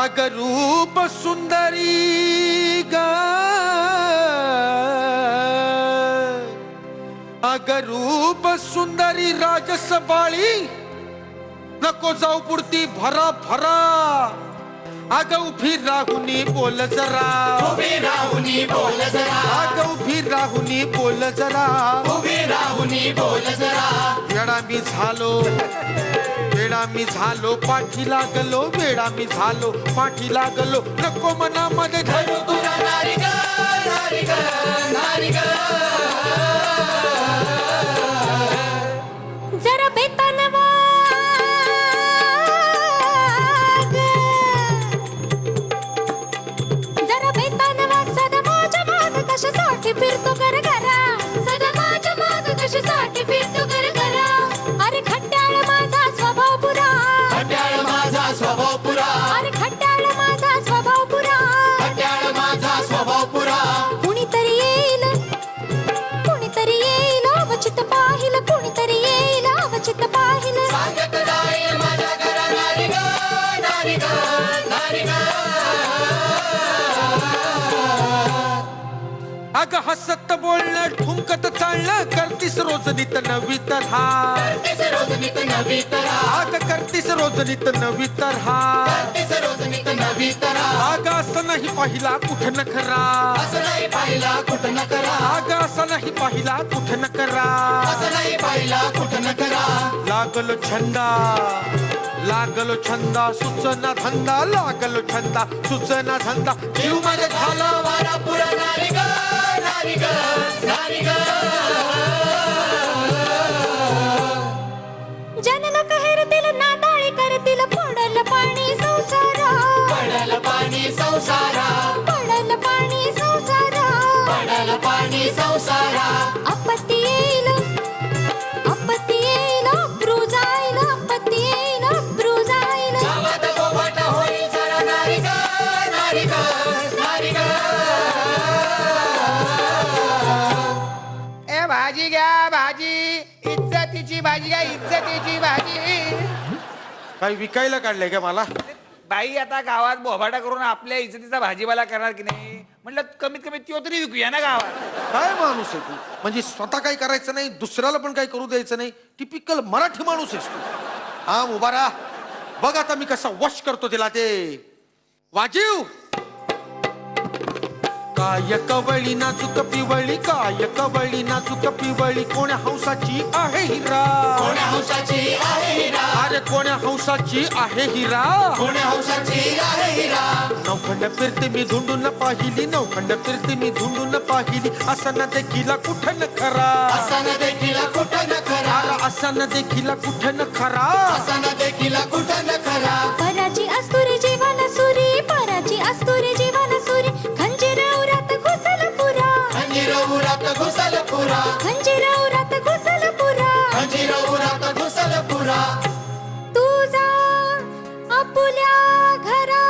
अग रूप सुंदरी ग अग रूप सुंदरी राजस बाळी नको जाऊ पुरती भरा भरा अग उभी राहुनी बोल जरा उभी राहुनी बोल जरा अग उभी राहुनी बोल जरा उभी राहुनी बोल जरा वेडा मी झालो पाठी लागलो वेडा मी झालो पाठी लागलो नको मनामध्ये धरू तुला नारी ग नारी ग नारी ग जरा बेतान वाग जरा बेतान वाग सदा माझ्या माग कशासाठी फिरतो घर घरा सदा माझ्या माग कशासाठी फिरतो घर घरा अरे खट्याळ माझा स्वभाव पुरा खट्याळ माझा स्वभाव पुरा अरे खट्याळ माझा स्वभाव पुरा खट्याळ माझा स्वभाव पुरा कुणीतरी येईल अवचित पाहिलं कुणीतरी येईल अवचित पाहिलं सांगत जाईल माझ्या घरा नारी ग नारी ग नारी ग अग हसत बोलणं ठुमकत चालणं करतीस रोज नित नवी तऱ्हा करतीस रोज नित नवी तरा अग करतीस रोज नित नवी तऱ्हा करतीस रोज नित नवी तरा अग असं नाही पाहिला कुठं न खरा असं नाही पाहिला कुठं न करा अग असं नाही पाहिला कुठं न करा असं नाही पाहिला कुठं न करा लागलो छंदा सुचना धंदा लागलो छंदा सुचना धंदा जीव माझा झाला वारा पुरा नारी ग नारी ग नारी ग जनलोक हेरतील नादाळी करतील पडल पाणी संसारा पडल पाणी संसारा पडल पाणी संसारा पडल पाणी संसारा आपत्ती येईल अब्रू जाईल आपत्ती येईल अब्रू जाईल गावात बोबाट होईल जरा नारी ग नारी ग नारी ग ए भाजी घ्या भाजी इज्जतीची भाजी घ्या इज्जतीची भाजी काही विकायला काढलंय का मला बाई आता गावात बोभाटा करून आपल्या इज्जतीचा भाजीपाला करणार की नाही म्हटलं कमीत कमी तो तरी विकूया ना गावात काय माणूस आहे तू म्हणजे स्वतः काही करायचं नाही दुसऱ्याला पण काही करू द्यायचं नाही टिपिकल मराठी माणूस आहेस तू हा उभा राहा बघ आता मी कसा वश करतो तिला ते वाजीव काय कवळी नाजूक पिवळी काय कवळी नाजूक पिवळी कोण्या हंसाची आहे हिरा कोण्या हंसाची आहे हिरा अरे कोण्या हंसाची आहे हिरा कोण्या हंसाची आहे हिरा नवखंड फिरते मी धुंडून पाहिली नवखंड फिरते मी धुंडून पाहिली असं ना देखीला कुठं न खरा असं देखील कुठं न खरा असं ना देखीला कुठं न खरा असं देखील कुठं न खरा पराची अस्तुरी जीवन सुरी पराची अस्तुरी जीवन सुरी खंजीर उरात घुसल पुरा खंजीर उरात घुसल पुरा खंजीर उरात घुसल पुरा खंजीर उरात घुसल पुरा तुझा आपुल्या घरा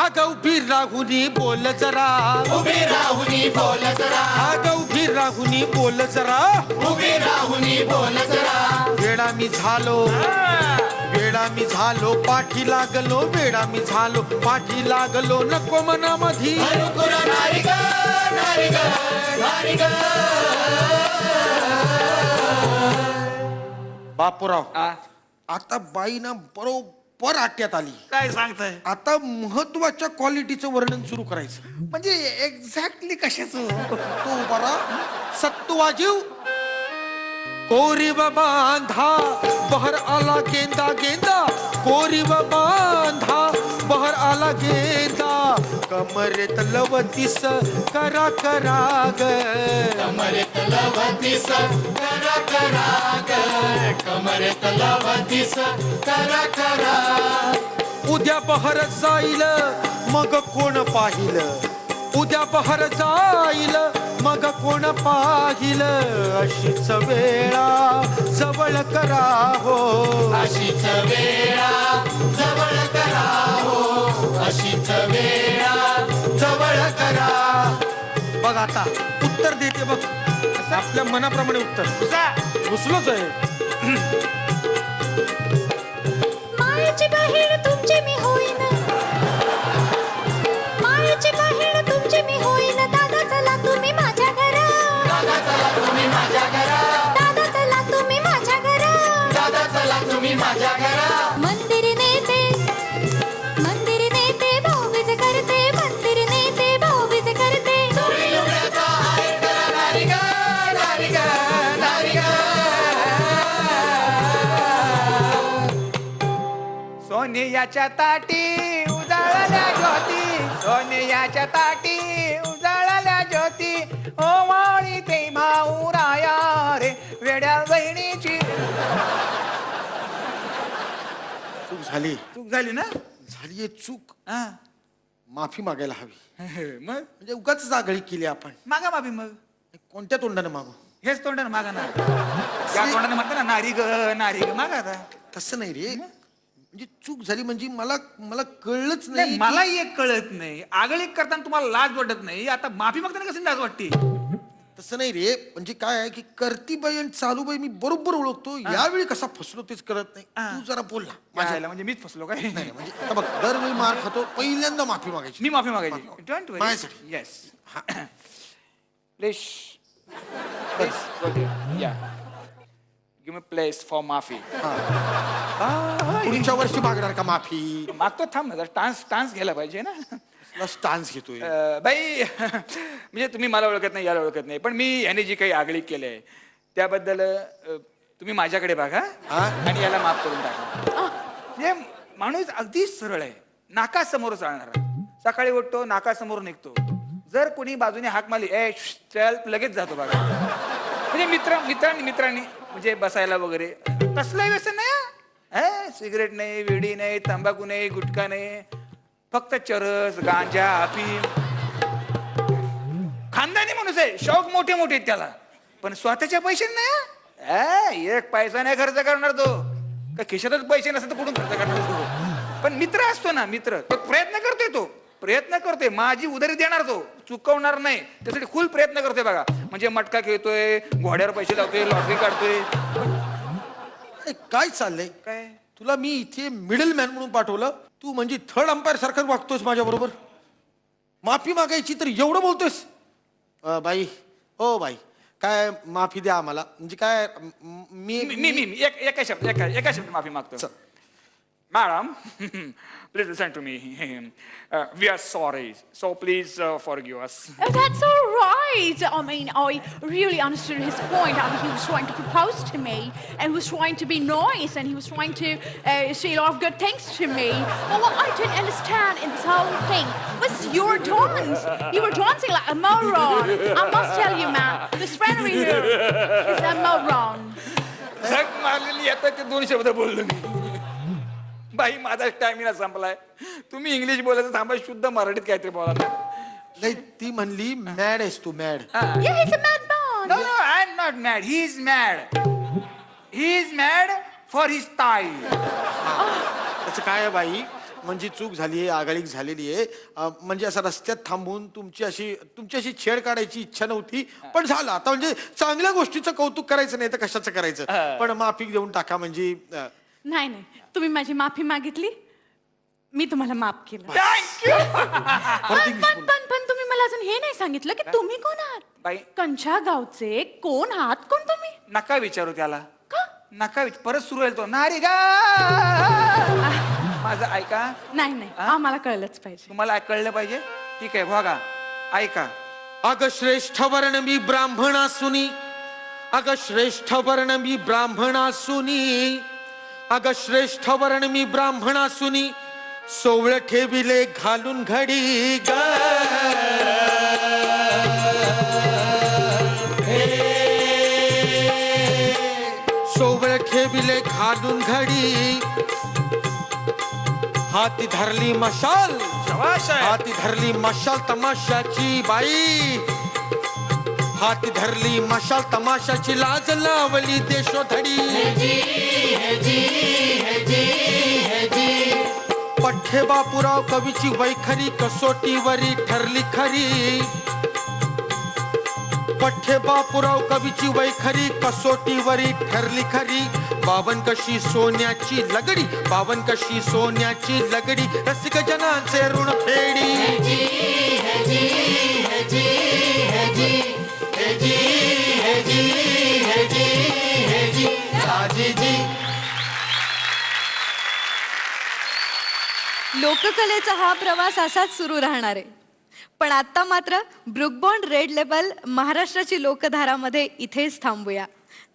अग उभी राहुनी बोल जरा उभी राहुनी बोल जरा अग उभी राहुनी बोल जरा उभी राहुनी बोल जरा वेडा मी झालो पाठी लागलो वेडा मी झालो पाठी लागलो नको मनामधी अनुकुर नारी ग नारी ग नारी ग बापूराव आ, आता बाई ना बरोबर आट्यात आली काय सांगताय आता महत्वाच्या क्वालिटीचं वर्णन सुरू करायचं म्हणजे एक्झॅक्टली कशाच तो बरा सत्तू वाजीव कोरीव बांधा बहर आला गेंदा गेंदा कोरीव बांधा बहर आला गेंदा कमरेत लवतीस करा करा ग कमरेत लवतीस करा करा ग कमरेत लवतीस करा करा उद्या बहर जाईल मग कोण पाहिलं उद्या बहर जाईल मग कोण पाहिल अशीच वेळा जवळ करा हो अशीच वेळा जवळ करा हो अशीच वेळा जवळ करा बघ आता उत्तर देते बघ आपल्या मनाप्रमाणे उत्तर घुसलोच आहे बहीण तुमची मी होईन, मायेची बहीण तुमची मी होईन. दादा चला तुम्ही माझ्या घरा, दादा चला तुम्ही माझ्या घरा, दादा चला तुम्ही माझ्या घरा. दादा चला तुम्ही माझ्या घरा. मंदिर नेते भाऊबीज करते, मंदिर नेते भाऊबीज करते. चोळी लुगड्याचा आहेर करा नारी ग, नारी ग, नारी ग. सोनियाच्या ताटी उजाळल्या ज्योती, सोनियाच्या ताटी उजाळल्या ज्योती. ओवाळी ते भाऊ राया रे वेड्या बहिणीची. चूक झाली, चूक झाली ना? झालीये चूक. हा. माफी मागायला हवी. मग म्हणजे उगाच जागळी केली आपण. मागा माफी मग. कोणत्या तोंडाने मागू? हेच तोंडाने मागा ना. या तोंडाने म्हणता ना नारी ग, नारी ग. मागा आता. तसं नाही रे, म्हणजे चूक झाली म्हणजे मला मला कळलंच नाही नाही. मला एक कळत नाही. आगळीक करताना तुम्हाला लाज वाटत नाही, आता माफी मागताना कशी लाज वाटते? तसं नाही रे, म्हणजे काय आहे की करतीबाई आणि चालूबाई मी बरोबर ओळखतो. यावेळी कसा फसलो तेच कळत नाही. हा. तू जरा बोल ना माझ्या माझ्या. म्हणजे मीच फसलो काय? नाही म्हणजे आता बघ, दरवेळी मार खातो, पहिल्यांदा माफी मागायची. मी माफी मागायची. डोंट वरी. माझ्यासाठी. येस. प्लीज या गिव्ह मी प्लेस फॉर माफी. पुढच्या वर्षी मागणार का माफी? मागतो, थांब ना, टान्स घ्यायला पाहिजे ना. स्टान्स घेतोय. बाई म्हणजे तुम्ही मला ओळखत नाही, याला ओळखत नाही, पण मी याने जी काही आगळीक केलंय त्याबद्दल तुम्ही माझ्याकडे बघा हा? आणि याला माफ करून टाका. म्हणजे माणूस अगदी सरळ आहे, नाकासमोर चालणार. सकाळी उठतो, नाकासमोर निघतो. जर कोणी बाजूने हाक मारली, ए चल, लगेच जातो बघा. म्हणजे मित्रांनी म्हणजे बसायला वगैरे तसलंही व्यसन नाही. सिगरेट नाही, वेडी नाही, तंबाखू नाही, गुटखा नाही, फक्त चरस, गांजा, अफीम. खानदानी माणूस आहे, शौक मोठे मोठे आहेत त्याला, पण स्वतःच्या पैसे नाही. एक पैसा नाही खर्च करणार तो. का खिशातच पैसे नसतात तर कुठून खर्च करणार तो? पण मित्र असतो ना, मित्र तो प्रयत्न करतोय, माझी उधारी देणार, तो चुकवणार नाही. त्यासाठी खूप प्रयत्न करतोय बघा. म्हणजे मटका खेळतोय, घोड्यावर पैसे लावतोय, लॉटरी काढतोय. अरे काय चाललंय? काय तुला मी इथे मिडल मॅन म्हणून पाठवलं, तू म्हणजे थर्ड अंपायर सारखं वागतोस माझ्या बरोबर. माफी मागायची तर एवढं बोलतोस. बाई, ओ बाई, काय माफी द्या आम्हाला. म्हणजे काय मी एका शब्द माफी मागतो. Madam, please listen to me. We are sorry, so please forgive us. Oh, that's all right. I mean, I really understood his point. I mean, he was trying to propose to me, and he was trying to be nice, and he was trying to say a lot of good things to me. But what I didn't understand in this whole thing was your dance. You were dancing like a moron. I must tell you, man, this friend over here is a moron. झक मारलेली येतात ते दोन शब्द बोललो मी. बाई, माझा stamina संपलाय. तुम्ही इंग्लिश बोलायचं थांबा, शुद्ध मराठीत काहीतरी बोला ना. नाही, ती म्हणली मॅड आहेस तू, mad. Yeah, he's a madman. No, I'm not mad. He's mad. He's mad for his style. त्याचं काय आहे बाई, म्हणजे चूक झाली आहे, आगळीक झालेली आहे. म्हणजे असं रस्त्यात थांबून तुमची अशी छेड काढायची इच्छा नव्हती, पण झालं आता. म्हणजे चांगल्या गोष्टीचं कौतुक करायचं नाही तर कशाचं करायचं. पण माफी देऊन टाका म्हणजे. नाही, तुम्ही माझी माफी मागितली, मी तुम्हाला माफ केलं. Thank you. पण तुम्ही मला अजून हे नाही सांगितलं की तुम्ही कोण आहात. बाई, कंच्या गावचे कोण आहात, कोण तुम्ही? नका विचारू त्याला. का? नका परत सुरू होईल तो नारी गा. माझं ऐका. नाही, आम्हाला कळलंच पाहिजे. तुम्हाला कळलं पाहिजे. ठीक आहे, बघा, ऐका. अग श्रेष्ठ वर्ण मी ब्राह्मणा सुनी, अग श्रेष्ठ वर्ण मी ब्राह्मणा सुनी, अग श्रेष्ठ वर्ण मी ब्राह्मणा सुनी, सोवळ ठेविले घालून घडी ग. सोवळ ठेविले घालून घडी, हाती धरली मशाल, हाती धरली मशाल तमाशाची बाई, हाती धरली मशाल तमाशाची, लाज लावली देशोधडी. पठ्ठे बापूराव कवीची वैखरी कसोटीवरी ठरली खरी, पठ्ठे बापूराव कवीची वैखरी कसोटीवरी ठरली खरी. 52 कशी सोन्याची लगडी, 52 कशी सोन्याची लगडी, रसिक जनांचे ऋण फेडी. लोककलेचा हा प्रवास असाच सुरू राहणार आहे. पण आता मात्र ब्रुकबॉन्ड रेड लेबल महाराष्ट्राची लोकधारामध्ये इथेच थांबूया.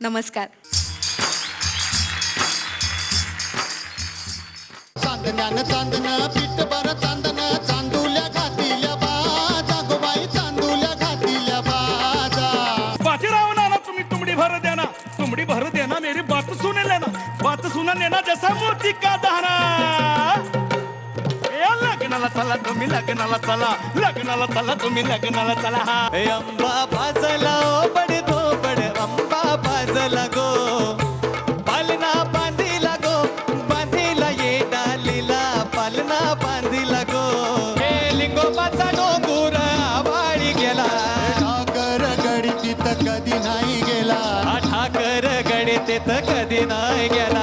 नमस्कार. चांदण्यानं चांदणं पीठ बर चांदण, चांदुल्या घातिल्या बाजा गोबाई, चांदुल्या घातिल्या बाजा. बाजीराव नाना तुम्ही तुमडी भर देना, तुमडी भर देना मेरी बात सुन लेना, बात सुन लेना जैसा मोती का दाना. लग्नाला चला तुम्ही, लग्नाला चला, लग्नाला चला तुम्ही, लग्नाला चला. अंबा बाजला ओ बडे दो बडे अंबा बाजला गो, पालना बांधिला गो, बांधिला ये डालीला पालना बांधिला गो. हे लिंगोबाचा डोंगुर आवाळी गेला, ठाकर गडी तिथं कधी नाही गेला, ठाकर गडे तेथ कधी नाही गेला.